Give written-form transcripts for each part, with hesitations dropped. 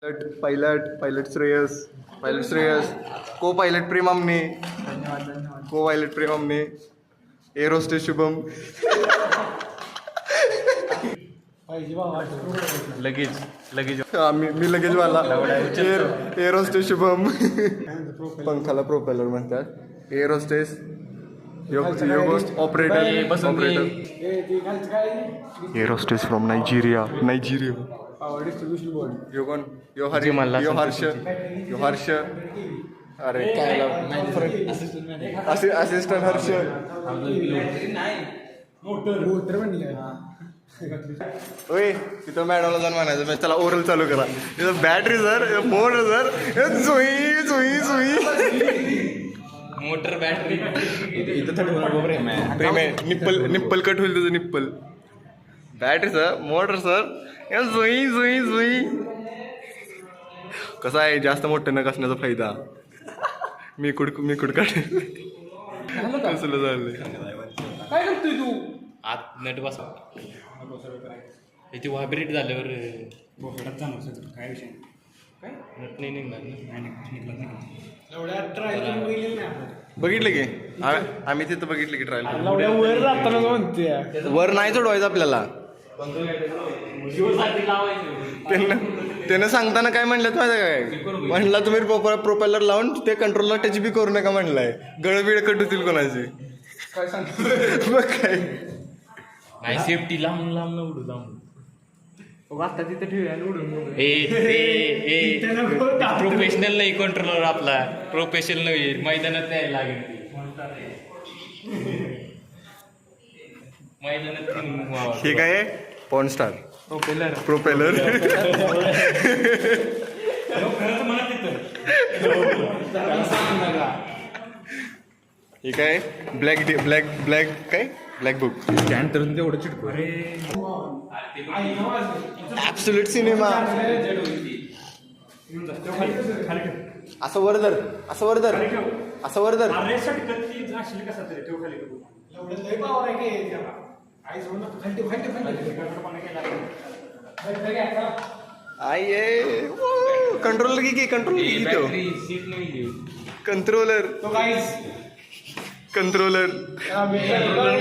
pilot Shreyas को pilot प्रेम आमने को पायलट प्रेम आमने एरोस्टेस शुभम लगेच मी लगेच वाला एरोस्टेस शुभम पंखाला प्रोपेलर म्हणतात एरोस्टेस योगोस्ट ऑपरेटर एरोस्टेस फ्रॉम नायजेरिया यो हर्ष अरे काय असिस्टंट हर्ष ओय तिथं मॅडमला जाऊन म्हणायचं चला ओरल चालू करा तिथं बॅटरी सर मोटर सर सुई मोटर बॅटरी इथं प्रेम आहे निप्पल कट होईल तुझं nipple battery sir motor sir जुई कसं आहे जास्त मोठं नख असण्याचा फायदा मी कुड काढ कसलं झालं काय करतोय तू आत नट बसा इथे व्हायब्रेट झाल्यावर काय विषय काय नट नाही निघणार बघितलं की आम्ही तिथं बघितलं की ट्रायल वर जाताना म्हणते वर नाही चढवायचं आपल्याला त्यानं सांगताना काय म्हणलं माहिती काय म्हणला तुम्ही प्रोपेलर लावून ते कंट्रोलला टच बी करू नका म्हणलाय गळबीळ कट होतील कोणाची काय सांग बघ काय नाही सेफ्टी लांब न उडू लांब आता तिथे ठेवूया उडून प्रोफेशनल नाही कंट्रोलर आपला प्रोफेशनल नाही मैदानात नाही लागेल मैदानात हे काय पॉन स्टार प्रोपेलर हे काय ब्लॅक काय ब्लॅक बुक स्कॅन करून तेवढं चिटको ऍब्सोल्यूट सिनेमा असं वर धर कंट्रोलर की कंट्रोलर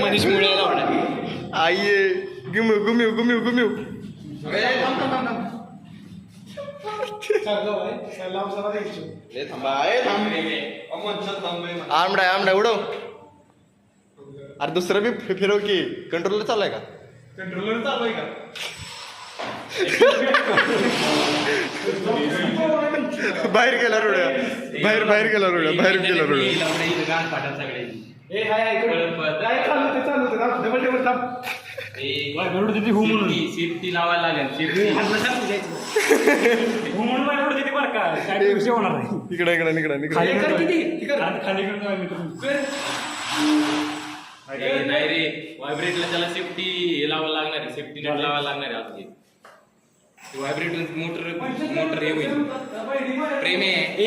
मनीष मुळे आइए गुम्यू आर्मडा उडव अरे दुसरं बी फिरव की कंट्रोलर चालू आहे का बाहेर गेला रोड्या बाहेर गेला रोड्या सेफ्टी लावायला लागेल इकडे नाही रे व्हायब्रेटला त्याला सेफ्टी लावायला लागणार आहे सेफ्टी नेट लावायला लागणार आहे आपली व्हायब्रेट मोटर हे होईल प्रेम आहे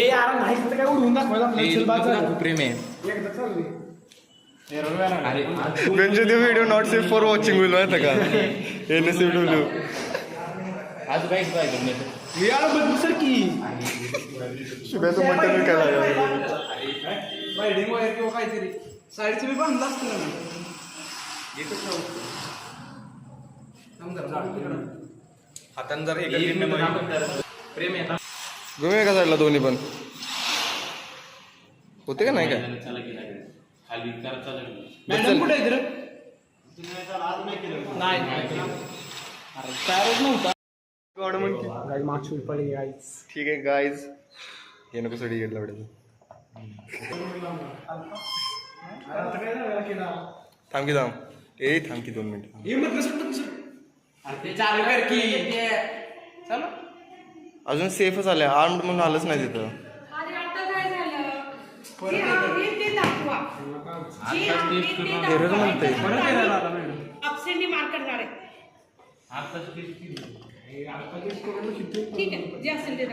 प्रेम आहे video not safe for watching होईल माहिती का NSFW आज काय शुभ्याचं मटन विकायला काहीतरी साईडचं बी बांधलं असतं हातानं जर प्रेम आहे गुमे का साईडला दोन्ही पण होते का नाही काय खाली मॅडम कुठे आहे नाही नव्हता ठीक आहे गाईज हे नको सडी गेलं आवडेल थांब की 2 मिनिट अजून सेफच आले आर्म्ड म्हणून आलंच नाही तिथं एरर म्हणते ठीक आहे जे असेल ते